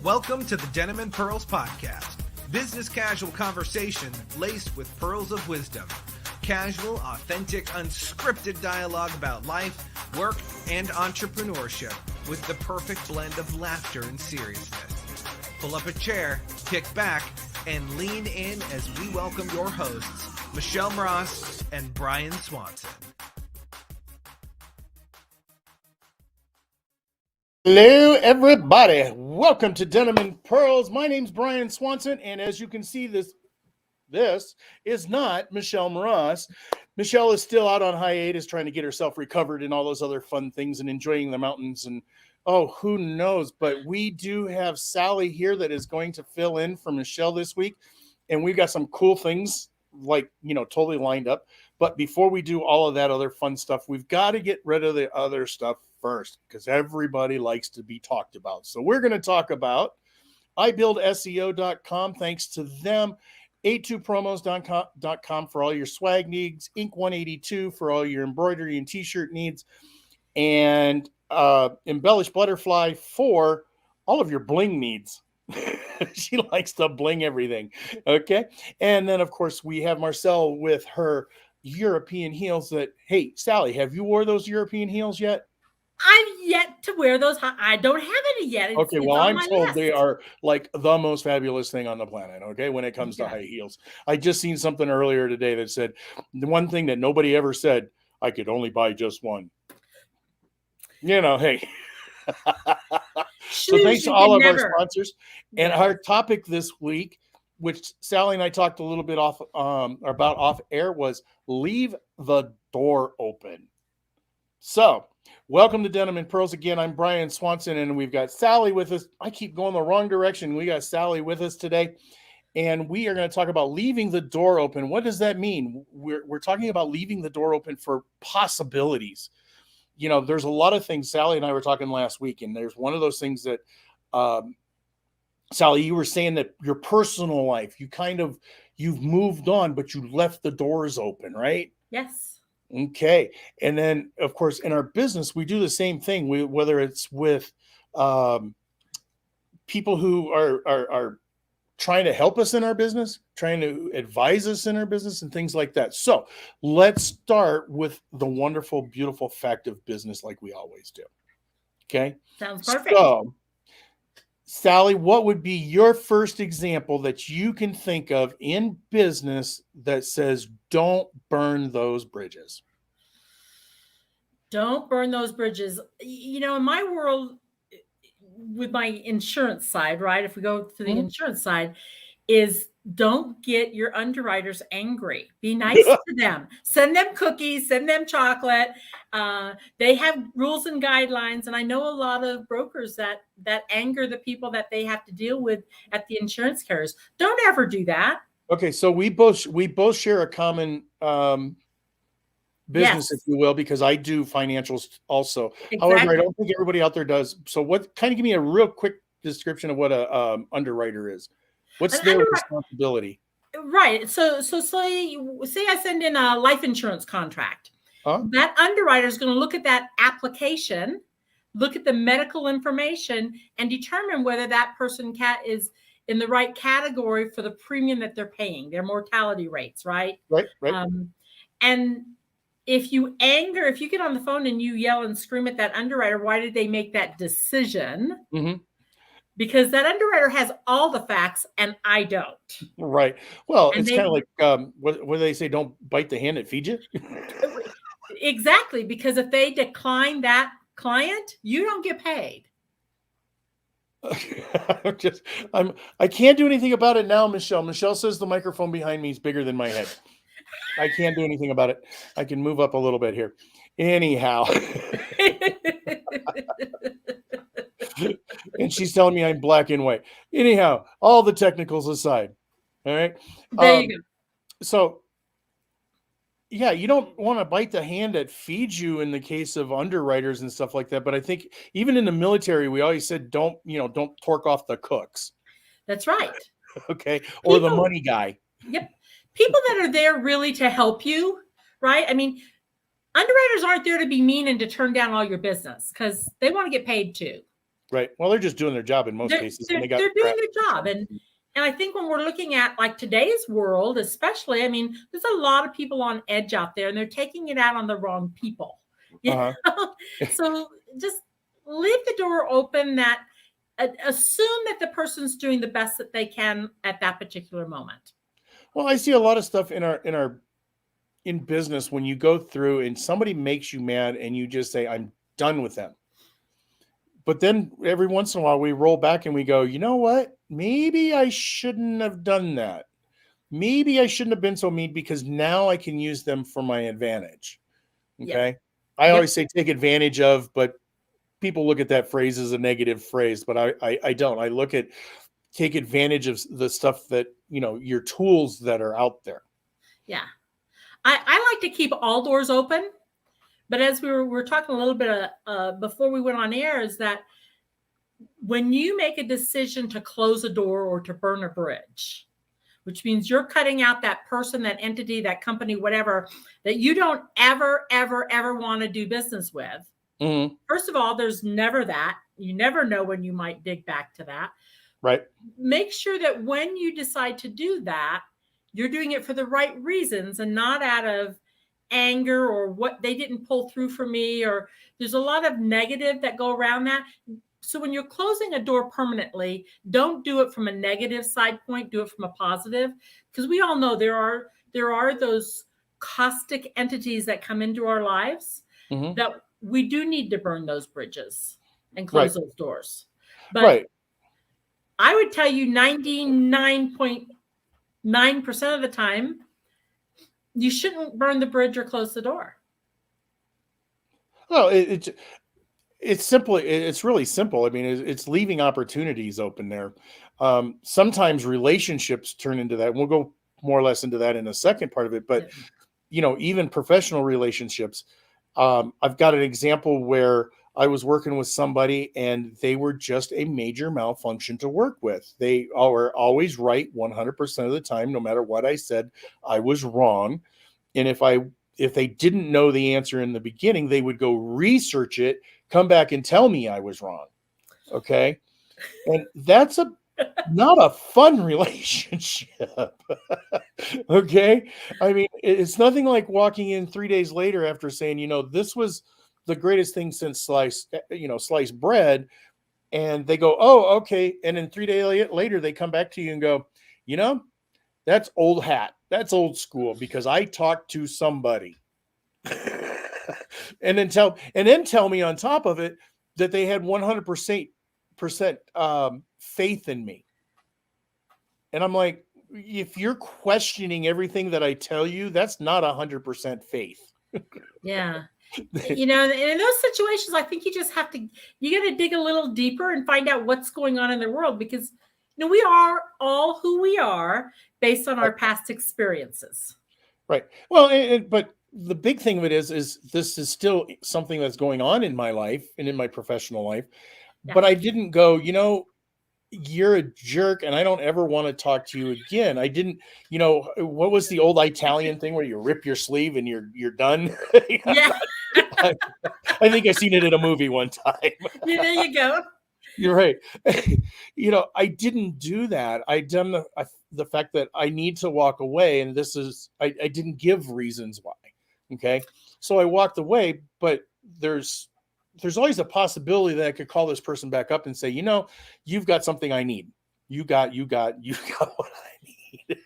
Welcome to the Denim and Pearls podcast. Business casual conversation laced with pearls of wisdom. Casual, authentic, unscripted dialogue about life, work, and entrepreneurship with the perfect blend of laughter and seriousness. Pull up a chair, kick back, and lean in as we welcome your hosts, Michelle Mross and Brian Swanson. Hello, everybody. Welcome to Denim and Pearls. My name's Brian Swanson, and as you can see, this is not Michelle Mross. Michelle is still out on hiatus trying to get herself recovered and all those other fun things and enjoying the mountains and, oh, who knows. But we do have Sally here that is going to fill in for Michelle this week, and we've got some cool things, totally lined up. But before we do all of that other fun stuff, we've got to get rid of the other stuff first, because everybody likes to be talked about. So we're going to talk about ibuildseo.com. Thanks to them. a2promos.com for all your swag needs, Ink 182 for all your embroidery and t-shirt needs, and Embellish Butterfly for all of your bling needs. She likes to bling everything. Okay. And then of course we have Marcel with her European heels that, hey, Sally, have you wore those European heels yet? I've yet to wear those. I don't have any yet. Okay, well, I'm told they are like the most fabulous thing on the planet, okay, when it comes to high heels. I just seen something earlier today that said the one thing that nobody ever said, I could only buy just one. Hey. So thanks to all of our sponsors. And our topic this week, which Sally and I talked a little bit about off air, was leave the door open. So welcome to Denim and Pearls again. I'm Brian Swanson, and we've got Sally with us. I keep going the wrong direction. We got Sally with us today, and we are going to talk about leaving the door open. What does that mean? We're talking about leaving the door open for possibilities. There's a lot of things. Sally and I were talking last week, and there's one of those things that, Sally, you were saying that your personal life, you've moved on, but you left the doors open, right? Yes. Okay. And then, of course, in our business, we do the same thing. Whether it's with people who are trying to help us in our business, trying to advise us in our business and things like that. So let's start with the wonderful, beautiful fact of business like we always do. Okay. Sounds perfect. So, Sally, what would be your first example that you can think of in business that says, don't burn those bridges? Don't burn those bridges. In my world, with my insurance side, right? If we go to the insurance side, is don't get your underwriters angry. Be nice to them. Send them cookies, send them chocolate. They have rules and guidelines. And I know a lot of brokers that anger the people that they have to deal with at the insurance carriers. Don't ever do that. Okay. So we both share a common business, if you will, because I do financials also. Exactly. However, I don't think everybody out there does. So give me a real quick description of what a underwriter is. What's their responsibility? Right. So say I send in a life insurance contract. That underwriter is going to look at that application, look at the medical information, and determine whether that person is in the right category for the premium that they're paying, their mortality rates, right? Right. And if you get on the phone and you yell and scream at that underwriter, why did they make that decision? Mm-hmm. Because that underwriter has all the facts and I don't. Right. Well, and it's kind of like what do they say? Don't bite the hand that feeds you. Exactly. Because if they decline that client, you don't get paid. I can't do anything about it now, Michelle. Michelle says the microphone behind me is bigger than my head. I can't do anything about it. I can move up a little bit here. Anyhow. And she's telling me I'm black and white. Anyhow, all the technicals aside. All right. There you go. So, yeah, you don't want to bite the hand that feeds you in the case of underwriters and stuff like that. But I think even in the military, we always said, don't torque off the cooks. That's right. Okay. Or the money guy. Yep. People that are there really to help you, right? I mean, underwriters aren't there to be mean and to turn down all your business because they want to get paid too. Right. Well, they're just doing their job in most They're, cases, they're, and they got they're doing crap. their job. And I think when we're looking at like today's world, especially, I mean, there's a lot of people on edge out there and they're taking it out on the wrong people. You know? So just leave the door open, that assume that the person's doing the best that they can at that particular moment. Well, I see a lot of stuff in business when you go through and somebody makes you mad and you just say, I'm done with them. But then every once in a while we roll back and we go, you know what? Maybe I shouldn't have done that. Maybe I shouldn't have been so mean, because now I can use them for my advantage. Okay. Yep. I always say take advantage of, but people look at that phrase as a negative phrase, but I don't. I look at take advantage of the stuff that, your tools that are out there. Yeah. I like to keep all doors open. But as we were talking a little bit before we went on air, is that when you make a decision to close a door or to burn a bridge, which means you're cutting out that person, that entity, that company, whatever, that you don't ever, ever, ever want to do business with. Mm-hmm. First of all, there's never that. You never know when you might dig back to that. Right. Make sure that when you decide to do that, you're doing it for the right reasons and not out of anger or what they didn't pull through for me, or there's a lot of negative that go around that. So when you're closing a door permanently, don't do it from a negative side point, do it from a positive, because we all know there are those caustic entities that come into our lives that we do need to burn those bridges and close those doors. But I would tell you 99.9% of the time, you shouldn't burn the bridge or close the door. Well, it's simple. It's really simple. I mean, it's leaving opportunities open there. Sometimes relationships turn into that. We'll go more or less into that in a second part of it. But, even professional relationships. I've got an example where I was working with somebody and they were just a major malfunction to work with. They are always right 100% of the time. No matter what I said, I was wrong. And if they didn't know the answer in the beginning, they would go research it, come back and tell me I was wrong. Okay. And that's not a fun relationship. Okay. I mean, it's nothing like walking in 3 days later after saying, this was the greatest thing since sliced bread. And they go, oh, okay. And then 3 days later, they come back to you and go, that's old hat. That's old school, because I talked to somebody. and then tell me on top of it that they had 100% faith in me. And I'm like, if you're questioning everything that I tell you, that's not 100% faith. Yeah. And in those situations, I think you just got to dig a little deeper and find out what's going on in the world, because we are all who we are based on our past experiences. Right. Well, but the big thing of it is this is still something that's going on in my life and in my professional life. Yeah. But I didn't go, you're a jerk and I don't ever want to talk to you again. I didn't, what was the old Italian thing where you rip your sleeve and you're done? Yeah. I think I seen it in a movie one time. Yeah, there you go. You're right. I didn't do that. I done the fact that I need to walk away. And I didn't give reasons why. Okay. So I walked away, but there's always a possibility that I could call this person back up and say, you've got something I need. You got what I need.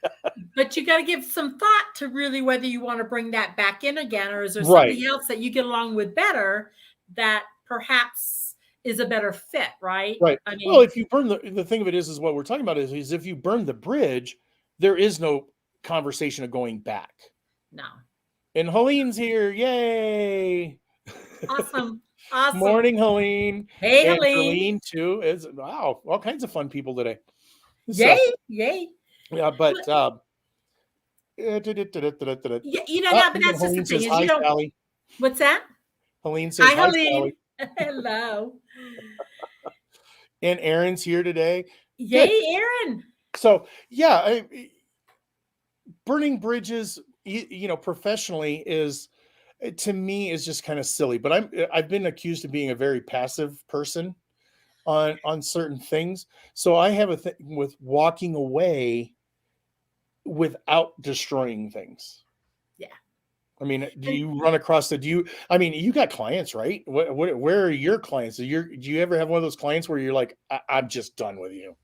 But you got to give some thought to really whether you want to bring that back in again, or is there somebody else that you get along with better that perhaps is a better fit, right? Right. I mean, well, if you burn the thing of it is what we're talking about is if you burn the bridge, there is no conversation of going back. No. And Helene's here. Yay. Awesome. Morning, Helene. Hey, and Helene. Too. Wow. All kinds of fun people today. Yay. Yay. Yeah, but but that's just the thing. Hi, Sally. What's that? Helene says hi, Helene. Hello. And Aaron's here today. Yay, good. Aaron. So yeah, burning bridges, professionally to me is just kind of silly. But I've been accused of being a very passive person. on certain things. So I have a thing with walking away without destroying things. Yeah. I mean, do you run across I mean, you got clients, right? Where are your clients? Do you ever have one of those clients where you're like, I'm just done with you?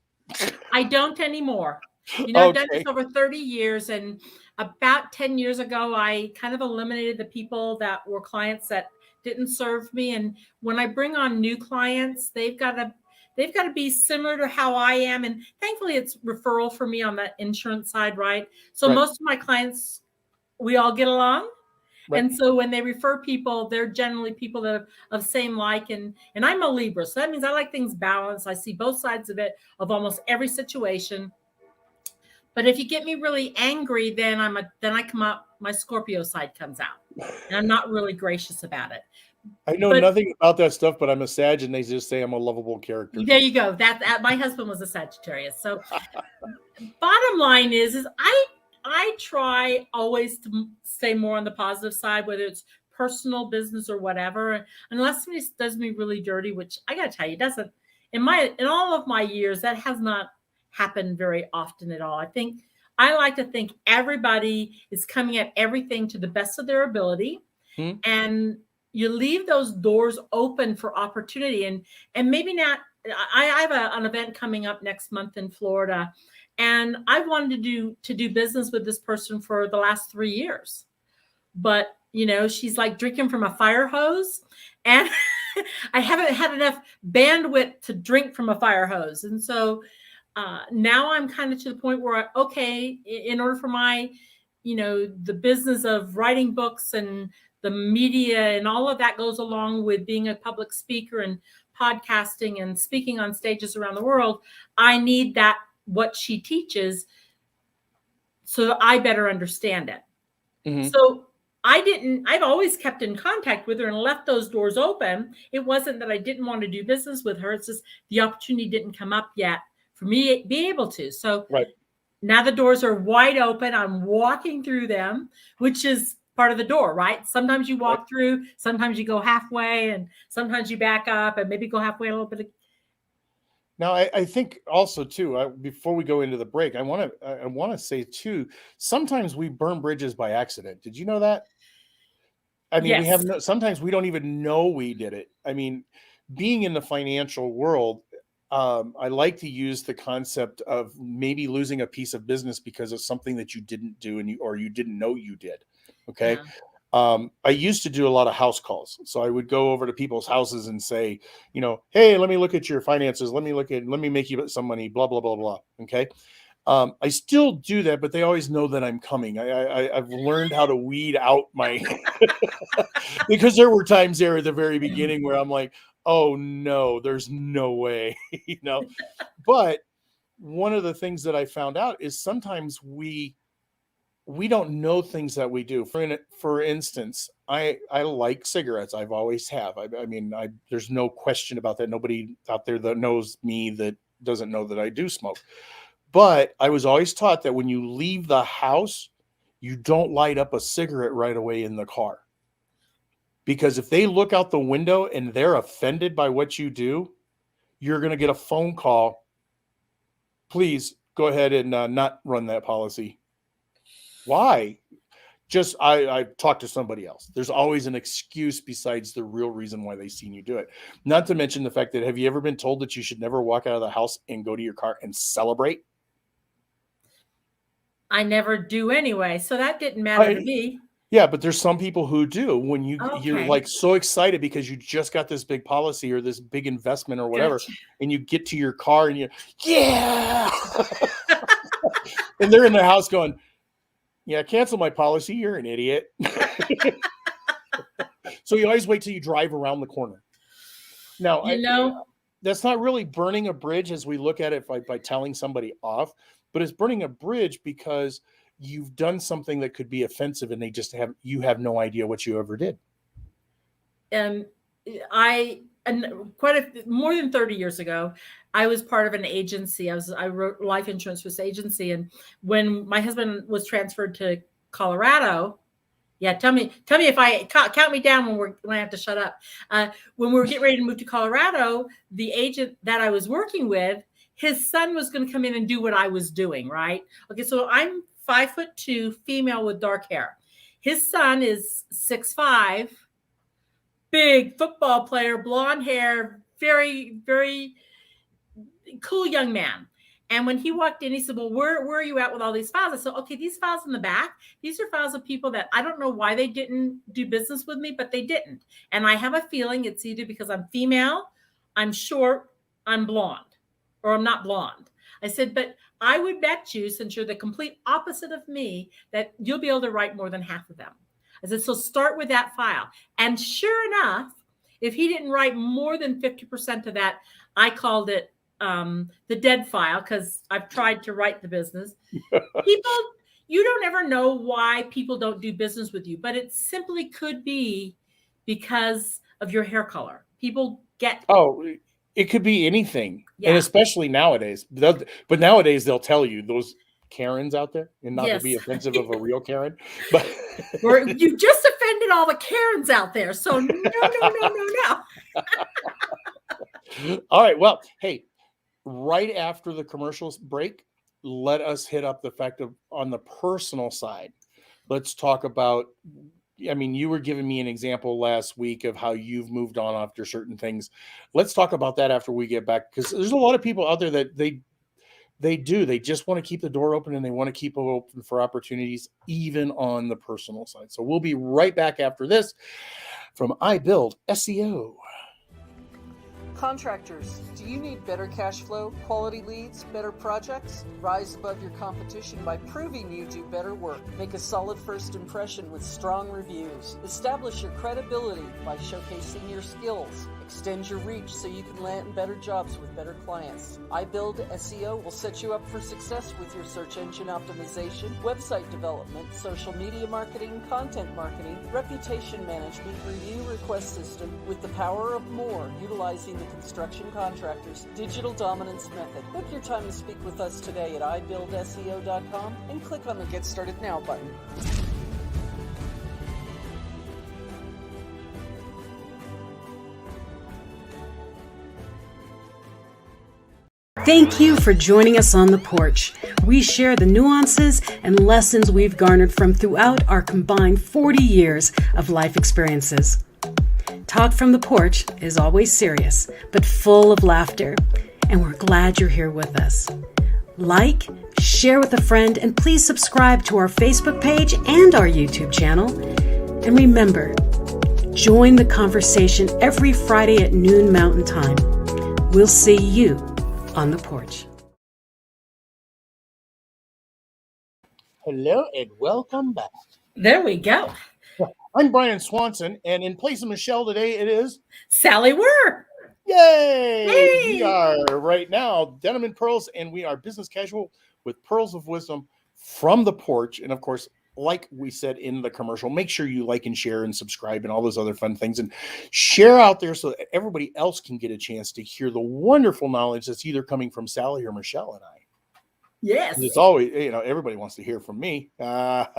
I don't anymore. I've done this Okay. over 30 years, and about 10 years ago, I kind of eliminated the people that were clients that didn't serve me. And when I bring on new clients, they've got to be similar to how I am. And thankfully, it's referral for me on the insurance side, right? So Right. most of my clients, we all get along. Right. And so when they refer people, they're generally people that are of same like, and I'm a Libra. So that means I like things balanced. I see both sides of it, of almost every situation. But if you get me really angry, then I come out, my Scorpio side comes out. And I'm not really gracious about it. I know nothing about that stuff, but I'm a Sag, and they just say I'm a lovable character. There you go. That my husband was a Sagittarius. So bottom line is I try always to stay more on the positive side, whether it's personal, business, or whatever, unless somebody does me really dirty, which I got to tell you, doesn't in all of my years, that has not happened very often at all. I like to think everybody is coming at everything to the best of their ability, and you leave those doors open for opportunity. And maybe not. I have an event coming up next month in Florida, and I wanted to do business with this person for the last 3 years. But, she's like drinking from a fire hose, and I haven't had enough bandwidth to drink from a fire hose. And so now I'm kind of to the point where, in order for my, the business of writing books and the media and all of that goes along with being a public speaker and podcasting and speaking on stages around the world, I need what she teaches, so I better understand it. Mm-hmm. So I've always kept in contact with her and left those doors open. It wasn't that I didn't want to do business with her. It's just the opportunity didn't come up yet for me to be able to. So now the doors are wide open. I'm walking through them, which is part of the door, right? Sometimes you walk through, sometimes you go halfway, and sometimes you back up and maybe go halfway a little bit. Now, I think also too, before we go into the break, I want to say too, sometimes we burn bridges by accident. Did you know that? I mean, yes. Sometimes we don't even know we did it. I mean, being in the financial world, I like to use the concept of maybe losing a piece of business because of something that you didn't do or you didn't know you did. Okay. Yeah. I used to do a lot of house calls. So I would go over to people's houses and say, hey, let me look at your finances. Let me make you some money, blah, blah, blah, blah. Okay. I still do that, but they always know that I'm coming. I've learned how to weed out my, because there were times there at the very beginning where I'm like, oh no, there's no way, but one of the things that I found out is sometimes we don't know things that we do. For instance, I like cigarettes. I've always have. I mean, there's no question about that. Nobody out there that knows me that doesn't know that I do smoke. But I was always taught that when you leave the house, you don't light up a cigarette right away in the car. Because if they look out the window and they're offended by what you do, you're going to get a phone call. Please go ahead and not run that policy. Why? Just I talked to somebody else. There's always an excuse besides the real reason why they've seen you do it. Not to mention the fact that, have you ever been told that you should never walk out of the house and go to your car and celebrate? I never do anyway, so that didn't matter to me. Yeah, but there's some people who do. When you're like so excited because you just got this big policy or this big investment or whatever, and you get to your car and you're, yeah, and they're in the house going, yeah, cancel my policy. You're an idiot. So you always wait till you drive around the corner. Now, that's not really burning a bridge as we look at it by telling somebody off, but it's burning a bridge because you've done something that could be offensive and you have no idea what you ever did. More than 30 years ago, I was part of an agency. I wrote life insurance for this agency. And when my husband was transferred to Colorado, Yeah, tell me if I count me down when I have to shut up. When we were getting ready to move to Colorado, the agent that I was working with, his son was going to come in and do what I was doing, right? Okay, so I'm 5'2", female with dark hair. His son is 6'5", big football player, blonde hair, very, very cool young man. And when he walked in, he said, well, where are you at with all these files? I said, okay, these files in the back, these are files of people that I don't know why they didn't do business with me, but they didn't. And I have a feeling it's either because I'm female, I'm short, I'm blonde, or I'm not blonde. I said, but I would bet you, since you're the complete opposite of me, that you'll be able to write more than half of them. I said, so start with that file. And sure enough, if he didn't write more than 50% of that, I called it the dead file, because I've tried to write the business. People, you don't ever know why people don't do business with you, but it simply could be because of your hair color. People get it could be anything, yeah. And especially nowadays. But nowadays they'll tell you, those Karens out there, and not to be offensive of a real Karen, but you just offended all the Karens out there. So no. All right. Well, hey, right after the commercials break, let us hit up the fact of on the personal side. Let's talk about, I mean, you were giving me an example last week of how you've moved on after certain things. Let's talk about that after we get back, because there's a lot of people out there that they just want to keep the door open, and they want to keep it open for opportunities, even on the personal side. So we'll be right back after this from I Build SEO. Contractors, do you need better cash flow, quality leads, better projects? Rise above your competition by proving you do better work. Make a solid first impression with strong reviews. Establish your credibility by showcasing your skills. Extend your reach so you can land better jobs with better clients. I Build SEO will set you up for success with your search engine optimization, website development, social media marketing, content marketing, reputation management, review request system, with the power of more, utilizing the construction contractor's digital dominance method. Book your time to speak with us today at ibuildseo.com and click on the Get Started Now button. Thank you for joining us on the porch. We share the nuances and lessons we've garnered from throughout our combined 40 years of life experiences. Talk from the porch is always serious, but full of laughter, and we're glad you're here with us. Like, share with a friend, and please subscribe to our Facebook page and our YouTube channel. And remember, join the conversation every Friday at noon Mountain Time. We'll see you on the porch. Hello and welcome back. There we go. I'm Brian Swanson, and in place of Michelle today, it is Sally Wurr. Yay! Hey! We are right now Denim and Pearls, and we are business casual with pearls of wisdom from the porch. And of course, like we said in the commercial, make sure you like and share and subscribe and all those other fun things, and share out there so that everybody else can get a chance to hear the wonderful knowledge that's either coming from Sally or Michelle and I. Yes. It's always, everybody wants to hear from me. Of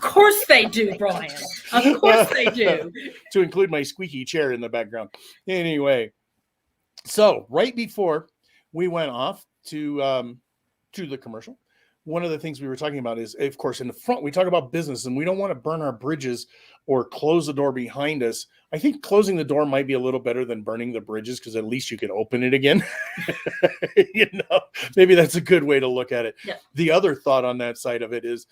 course they do, Brian. Of course they do. To include my squeaky chair in the background. Anyway, so right before we went off to the commercial, one of the things we were talking about is, of course, in the front, we talk about business, and we don't want to burn our bridges or close the door behind us. I think closing the door might be a little better than burning the bridges, because at least you can open it again. Maybe that's a good way to look at it. Yeah. The other thought on that side of it is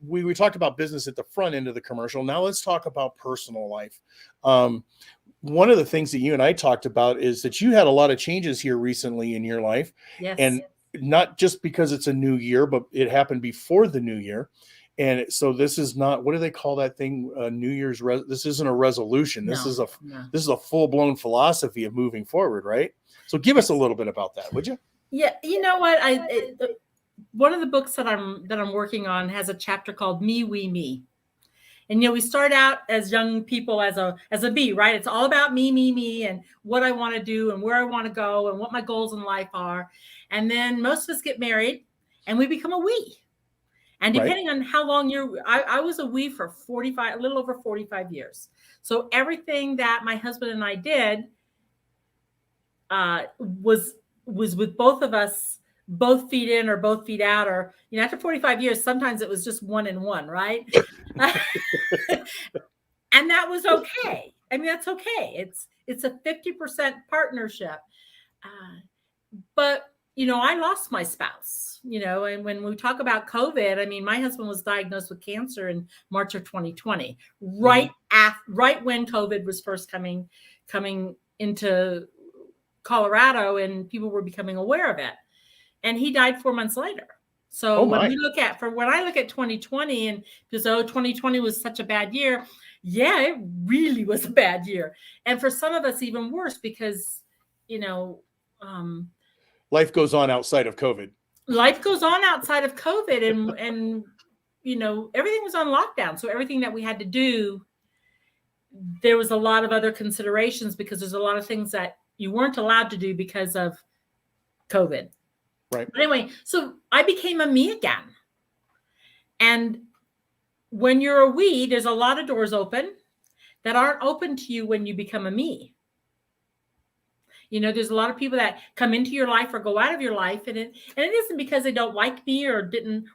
we talked about business at the front end of the commercial. Now let's talk about personal life. One of the things that you and I talked about is that you had a lot of changes here recently in your life. Yes. And not just because it's a new year, but it happened before the new year. And so this is not, what do they call that thing? New Year's. This isn't a resolution. This is a full-blown philosophy of moving forward, right? So give us a little bit about that, would you? Yeah. You know what? One of the books that I'm working on has a chapter called Me, We, Me. And, we start out as young people as a bee, right? It's all about me, me, me, and what I want to do and where I want to go and what my goals in life are. And then most of us get married and we become a we. And Right. depending on how long I was a we for 45, a little over 45 years. So everything that my husband and I did was with both of us, both feet in or both feet out, or, after 45 years, sometimes it was just 1 and 1, right? And that was okay. I mean, that's okay. It's a 50% partnership. But, I lost my spouse, and when we talk about COVID, I mean, my husband was diagnosed with cancer in March of 2020, right when COVID was first coming into Colorado and people were becoming aware of it. And he died 4 months later. So when I look at 2020 and because 2020 was such a bad year, yeah, it really was a bad year. And for some of us, even worse, because, life goes on outside of COVID. Life goes on outside of COVID and everything was on lockdown. So everything that we had to do, there was a lot of other considerations because there's a lot of things that you weren't allowed to do because of COVID. Right. But anyway, so I became a me again. And when you're a we, there's a lot of doors open that aren't open to you when you become a me. There's a lot of people that come into your life or go out of your life, and it isn't because they don't like me or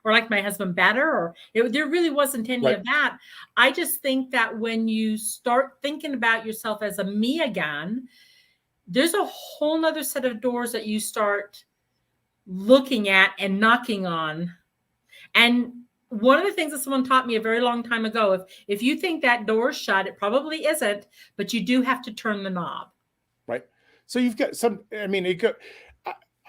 like my husband better, or there really wasn't any of that. I just think that when you start thinking about yourself as a me again, there's a whole nother set of doors that you start looking at and knocking on. And one of the things that someone taught me a very long time ago, if you think that door is shut, it probably isn't, but you do have to turn the knob. Right. So you've got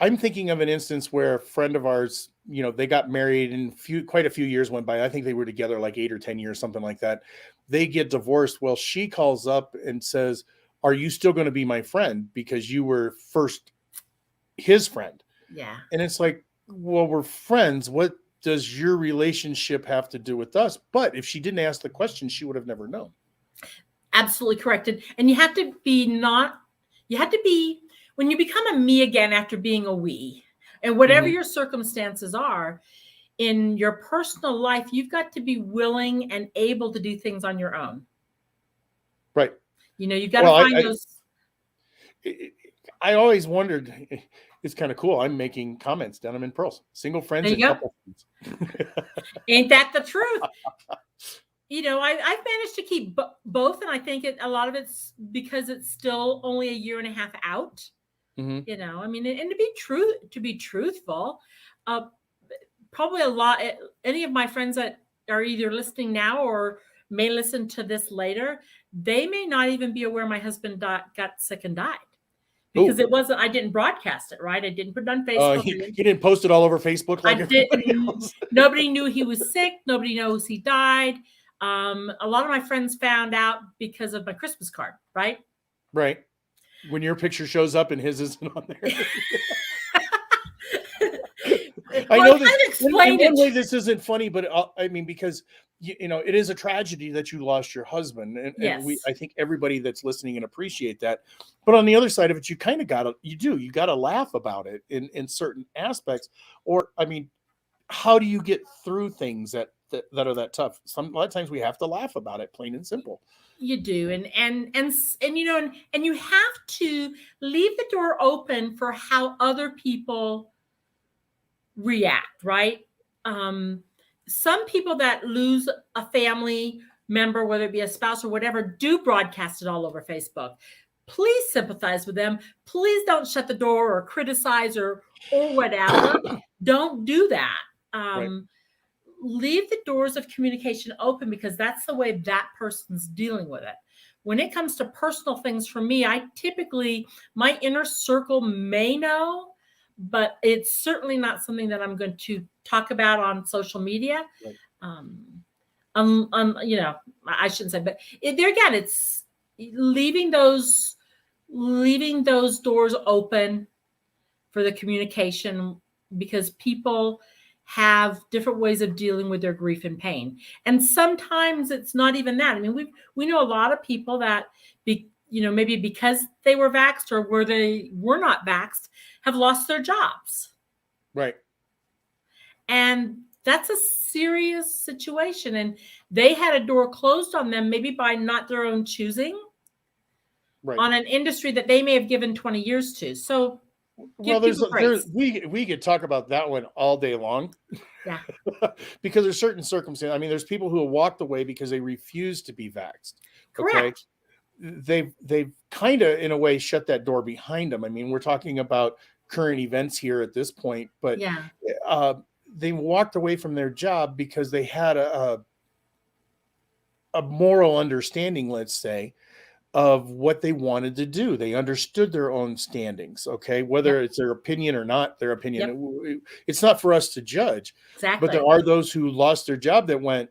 I'm thinking of an instance where a friend of ours, they got married and quite a few years went by. I think they were together like 8 or 10 years, something like that. They get divorced. Well, she calls up and says, "Are you still going to be my friend? Because you were first his friend." Yeah. And it's like, well, we're friends. What does your relationship have to do with us? But if she didn't ask the question, she would have never known. Absolutely correct. And you have to be when you become a me again after being a we, and whatever your circumstances are in your personal life, you've got to be willing and able to do things on your own. Right. You've got to find those. I always wondered, it's kind of cool. I'm making comments, Denim and Pearls, single friends and couple friends. Ain't that the truth? I've managed to keep both, and I think a lot of it's because it's still only a year and a half out. Mm-hmm. I mean, and to be truthful, probably a lot. Any of my friends that are either listening now or may listen to this later, they may not even be aware my husband got sick and died. Because I didn't broadcast it, right? I didn't put it on Facebook. You didn't post it all over Facebook like everybody else. Nobody knew he was sick. Nobody knows he died. A lot of my friends found out because of my Christmas card, right? Right. When your picture shows up and his isn't on there. I know this. In one way, this isn't funny, but I mean, because it is a tragedy that you lost your husband, and I think everybody that's listening and appreciate that. But on the other side of it, you kind of you got to laugh about it in certain aspects. Or, I mean, how do you get through things that are that tough? A lot of times we have to laugh about it, plain and simple. You do, and you have to leave the door open for how other people react, right? Some people that lose a family member, whether it be a spouse or whatever, do broadcast it all over Facebook. Please sympathize with them. Please don't shut the door or criticize or whatever. Don't do that. Right. Leave the doors of communication open, because that's the way that person's dealing with it. When it comes to personal things for me, my inner circle may know, but it's certainly not something that I'm going to talk about on social media. Right. I shouldn't say, but there again, it's leaving those doors open for the communication, because people have different ways of dealing with their grief and pain. And sometimes it's not even that. I mean, we know a lot of people that maybe because they were vaxxed or where they were not vaxxed, have lost their jobs. Right. And That's a serious situation. And they had a door closed on them, maybe by not their own choosing, Right. on an industry that they may have given 20 years to. So Well, give people grace. we could talk about that one all day long. Yeah. Because there's certain circumstances. I mean, there's people who have walked away because they refuse to be vaxxed. Correct. Okay. They've kind of, in a way, shut that door behind them. I mean, we're talking about current events here at this point, but Yeah. they walked away from their job because they had a moral understanding, let's say, of what they wanted to do. They understood their own standings, okay? Whether it's their opinion or not their opinion. It's not for us to judge. Exactly. But there are those who lost their job that went,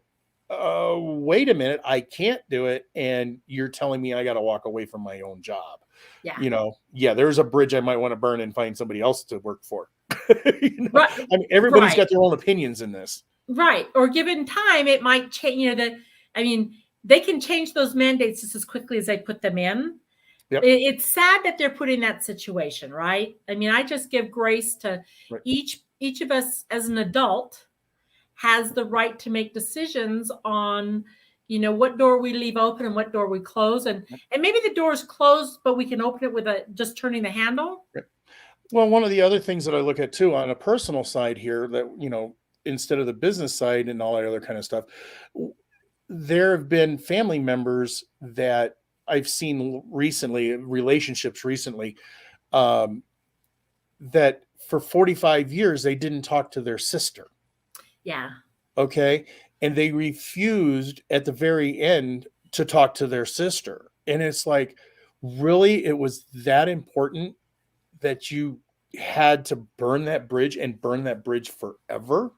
wait a minute, I can't do it. And you're telling me I got to walk away from my own job. Yeah. You know, there's a bridge I might want to burn and find somebody else to work for. You know? Right. I mean, everybody's got their own opinions in this. Right. Or given time, it might change, they can change those mandates just as quickly as they put them in. Yep. It's sad that they're put in that situation, right? I mean, I just give grace to each of us as an adult has the right to make decisions on, what door we leave open and what door we close. And maybe the door is closed, but we can open it with just turning the handle. Right. Well, one of the other things that I look at too on a personal side here that, instead of the business side and all that other kind of stuff, there have been family members that I've seen relationships recently, that for 45 years, they didn't talk to their sister. Yeah. Okay. And they refused at the very end to talk to their sister. And it's like, really, it was that important that you had to burn that bridge and burn that bridge forever?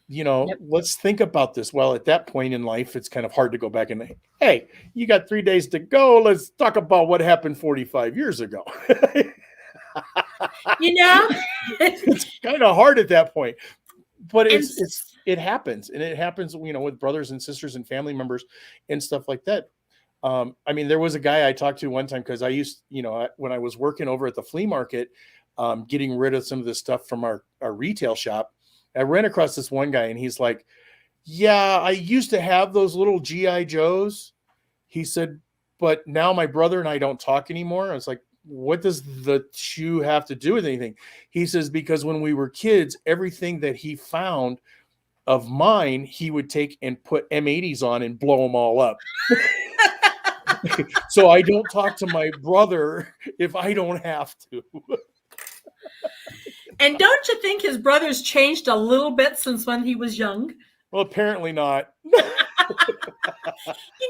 Let's think about this. Well, at that point in life, it's kind of hard to go back and, hey, you got 3 days to go. Let's talk about what happened 45 years ago. It's kind of hard at that point, but it happens. And it happens, with brothers and sisters and family members and stuff like that. I mean, there was a guy I talked to one time because I used, when I was working over at the flea market, getting rid of some of the stuff from our retail shop, I ran across this one guy and he's like, yeah, I used to have those little G.I. Joes. He said, but now my brother and I don't talk anymore. I was like, what does the shoe have to do with anything? He says, because when we were kids, everything that he found of mine, he would take and put M80s on and blow them all up. So I don't talk to my brother if I don't have to. And don't you think his brother's changed a little bit since when he was young? Well, apparently not. You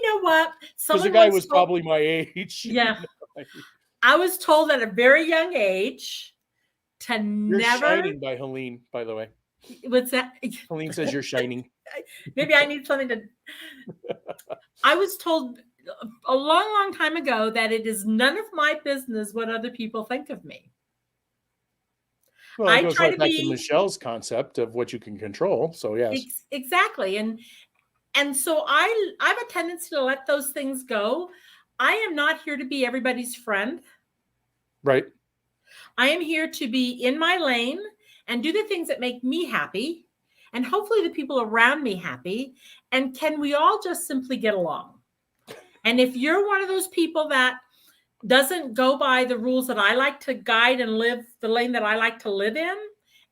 know what? Because the guy was probably my age. Yeah. I was told at a very young age to You're never. shining by Helene, by the way. What's that? Helene says you're shining. Maybe I need something to. I was told a long, long time ago that it is none of my business what other people think of me. Well, it goes right back to Michelle's concept of what you can control. So yes, exactly, and so I have a tendency to let those things go. I am not here to be everybody's friend. Right. I am here to be in my lane and do the things that make me happy, and hopefully the people around me happy. And can we all just simply get along? And if you're one of those people that doesn't go by the rules that I like to guide and live the lane that I like to live in.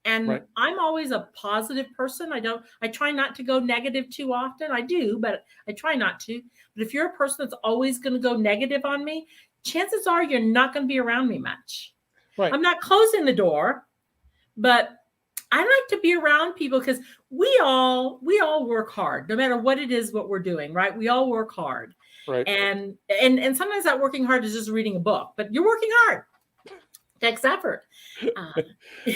And I'm always a positive person. I try not to go negative too often. I do, but I try not to. But if you're a person that's always going to go negative on me, chances are you're not going to be around me much. Right. I'm not closing the door, but I like to be around people because we all work hard, no matter what it is, what we're doing, right? We all work hard. Right. And sometimes that working hard is just reading a book, but you're working hard. It takes effort.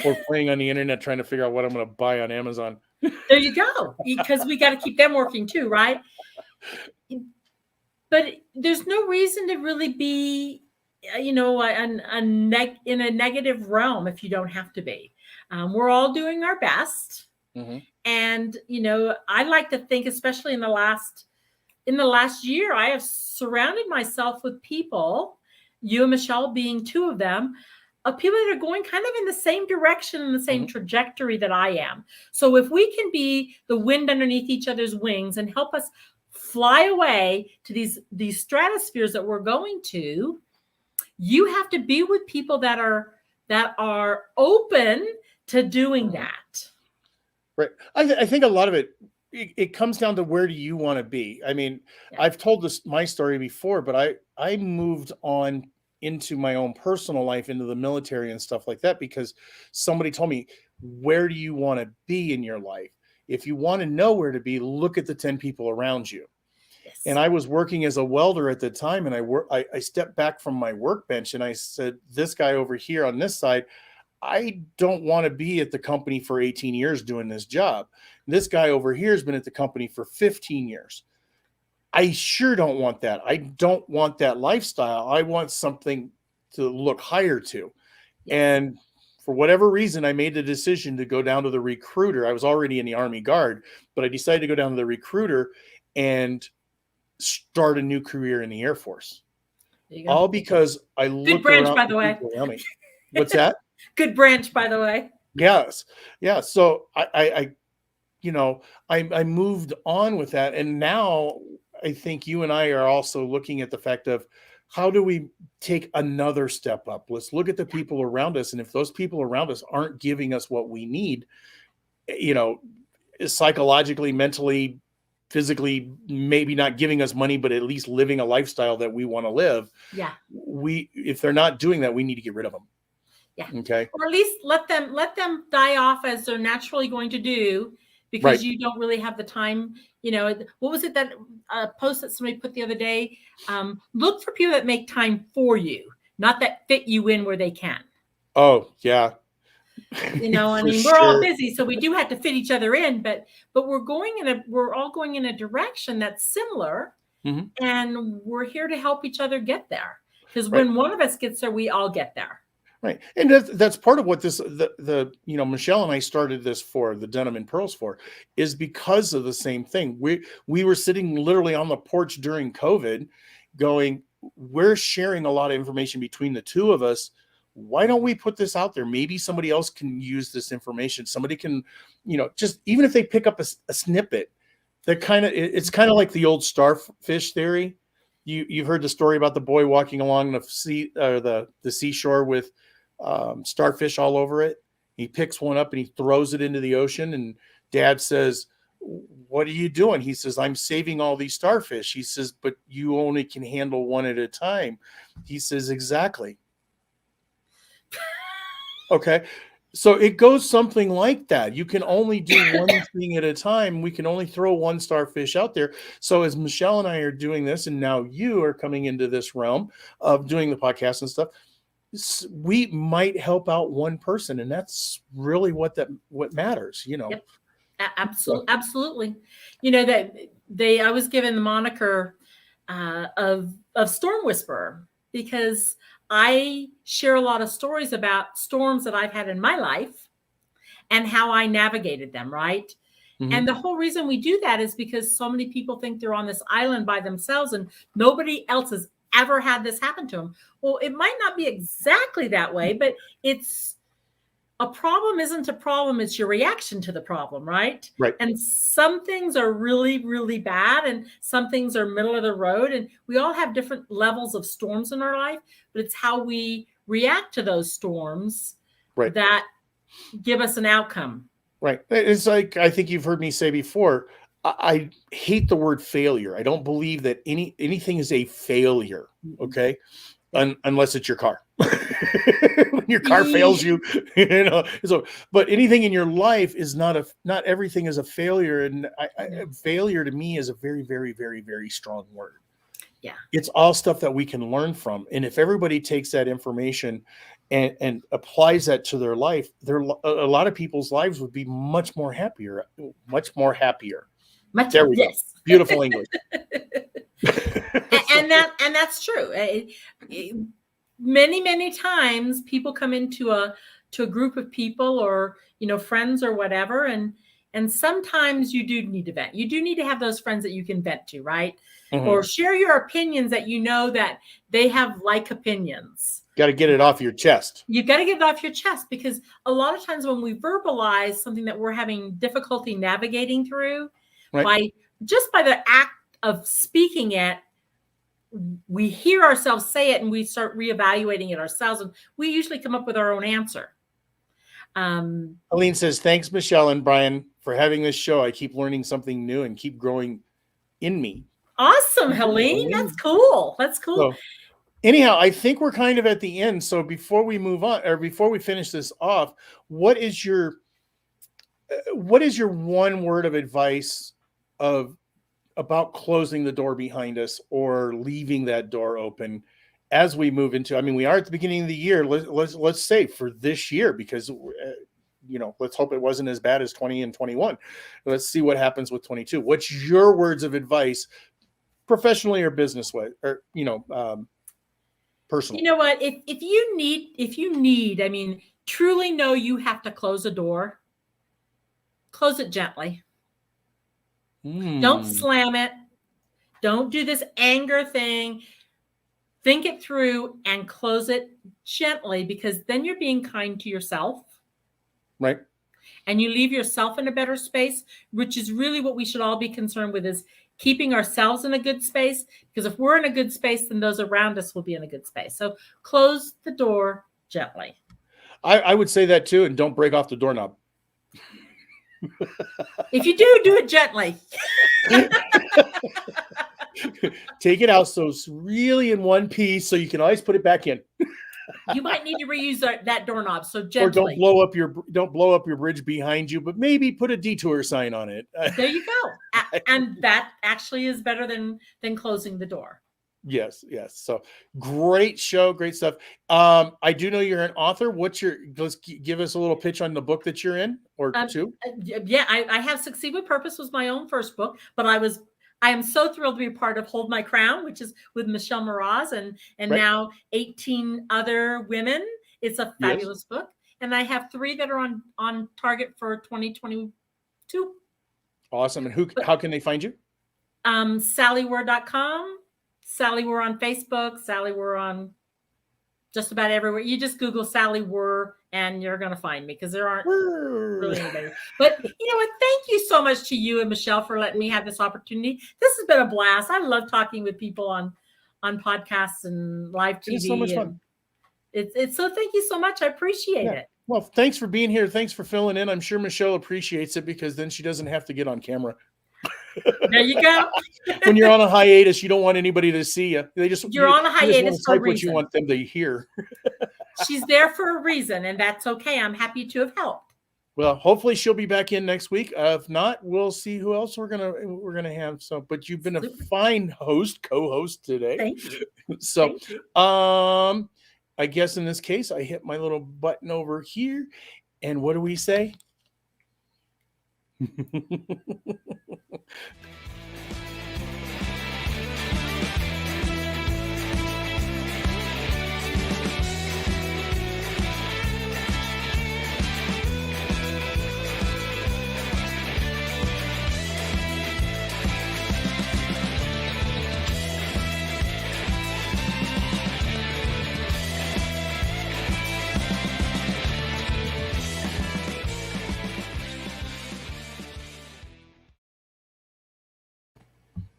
Or playing on the internet trying to figure out what I'm going to buy on Amazon. There you go. Because we got to keep them working too, right? But there's no reason to really be, in a negative realm if you don't have to be. We're all doing our best. Mm-hmm. And, I like to think, especially in the last year, I have surrounded myself with people, you and Michelle being two of them, of people that are going kind of in the same direction and the same Mm-hmm. trajectory that I am. So if we can be the wind underneath each other's wings and help us fly away to these stratospheres that we're going to, you have to be with people that are open to doing that. Right. I think a lot of it comes down to where do you want to be? I mean, Yeah. I've told my story before, but I moved on into my own personal life, into the military and stuff like that, because somebody told me, where do you want to be in your life? If you want to know where to be, look at the 10 people around you. Yes. And I was working as a welder at the time, and I stepped back from my workbench and I said, this guy over here on this side, I don't want to be at the company for 18 years doing this job. This guy over here has been at the company for 15 years. I sure don't want that. I don't want that lifestyle. I want something to look higher to. Yes. And for whatever reason, I made the decision to go down to the recruiter. I was already in the Army Guard, but I decided to go down to the recruiter and start a new career in the Air Force. All because I looked branch, around, by the way. people around me. What's that? Good branch, by the way. Yes. Yeah. So I moved on with that. And now I think you and I are also looking at the fact of, how do we take another step up? Let's look at the people around us. And if those people around us aren't giving us what we need, psychologically, mentally, physically, maybe not giving us money, but at least living a lifestyle that we want to live. Yeah. If they're not doing that, we need to get rid of them. Yeah. Okay. Or at least let them die off as they're naturally going to do, because Right. you don't really have the time. What was it that post that somebody put the other day? Look for people that make time for you, not that fit you in where they can. Oh, yeah. I mean, we're all busy, so we do have to fit each other in, but we're all going in a direction that's similar, Mhm. and we're here to help each other get there. Because Right. when one of us gets there, we all get there. Right. And that's part of what Michelle and I started this for, the Denim and Pearls for, is because of the same thing. We were sitting literally on the porch during COVID going, we're sharing a lot of information between the two of us. Why don't we put this out there? Maybe somebody else can use this information. Somebody can, just even if they pick up a snippet, it's kind of like the old starfish theory. You've heard the story about the boy walking along the seashore with starfish all over it. He picks one up and he throws it into the ocean, and Dad says, "What are you doing?" He says, "I'm saving all these starfish." He says, "But you only can handle one at a time." He says, "Exactly." Okay. So it goes something like that. You can only do one thing at a time. We can only throw one starfish out there. So as Michelle and I are doing this, and now you are coming into this realm of doing the podcast and stuff, we might help out one person, and that's really what matters. Yep. Absolutely. That I was given the moniker of Storm Whisperer, because I share a lot of stories about storms that I've had in my life and how I navigated them, right? Mm-hmm. And the whole reason we do that is because so many people think they're on this island by themselves and nobody else has ever had this happen to them. Well, it might not be exactly that way, but a problem isn't a problem. It's your reaction to the problem, right? Right. And some things are really, really bad, and some things are middle of the road. And we all have different levels of storms in our life, but it's how we react to those storms that give us an outcome. Right. It's like, I think you've heard me say before, I hate the word failure. I don't believe that anything is a failure. Okay. Unless it's your car. When your car fails you, but anything in your life is not everything is a failure. And failure to me is a very, very, very, very strong word. Yeah. It's all stuff that we can learn from. And if everybody takes that information and applies that to their life, a lot of people's lives would be much more happier. There we go. Beautiful English. and that's true. Many times people come into a group of people or friends or whatever, and sometimes you do need to vent. You do need to have those friends that you can vent to, right? Mm-hmm. Or share your opinions that that they have like opinions. Got to get it off your chest. You've got to get it off your chest, because a lot of times when we verbalize something that we're having difficulty navigating through, Right. by the act of speaking it, we hear ourselves say it and we start reevaluating it ourselves, and we usually come up with our own answer. Aline says, thanks, Michelle and Brian, for having this show. I keep learning something new and keep growing in me. Awesome, Helene. That's cool. That's cool. So, anyhow, I think we're kind of at the end. So before we move on, or before we finish this off, what is your one word of advice about closing the door behind us or leaving that door open as we move into, I mean, we are at the beginning of the year. Let's say for this year, because let's hope it wasn't as bad as 20 and 21. Let's see what happens with 22. What's your words of advice, professionally or business way, or personally? You know what? If you need, I mean, truly know you have to close a door, close it gently. Don't slam it. Don't do this anger thing. Think it through and close it gently, because then you're being kind to yourself. Right. And you leave yourself in a better space, which is really what we should all be concerned with, is keeping ourselves in a good space. Because if we're in a good space, then those around us will be in a good space. So close the door gently. I would say that too. And don't break off the doorknob. If you do it gently. Take it out so it's really in one piece, so you can always put it back in. You might need to reuse that doorknob. So gently. Or don't blow up your bridge behind you, but maybe put a detour sign on it. There you go. And that actually is better than closing the door. Yes. So great show, great stuff. I do know you're an author. Let's give us a little pitch on the book that you're in, or two. Yeah, I have Succeed with Purpose was my own first book, but I am so thrilled to be a part of Hold My Crown, which is with Michelle Mraz and right. Now 18 other women. It's a fabulous book. And I have 3 that are on target for 2022. Awesome. And how can they find you? SallyWurr.com, Sally Wurr on Facebook, Sally Wurr on just about everywhere. You just Google Sally Wurr and you're going to find me, because there aren't really anybody. But you know what? Thank you so much to you and Michelle for letting me have this opportunity. This has been a blast. I love talking with people on podcasts and live TV. It's so much fun. It's so, thank you so much. I appreciate it. Well, thanks for being here. Thanks for filling in. I'm sure Michelle appreciates it, because then she doesn't have to get on camera. There you go. When you're on a hiatus, you don't want anybody to see you. You're on a hiatus for a reason. What you want them to hear. She's there for a reason, and that's okay. I'm happy to have helped. Well, hopefully she'll be back in next week. If not, we'll see who else we're gonna have. So, but you've been a fine co-host today. Thank you. So, Thank you. I guess in this case, I hit my little button over here, and what do we say?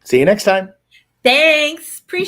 See you next time. Thanks.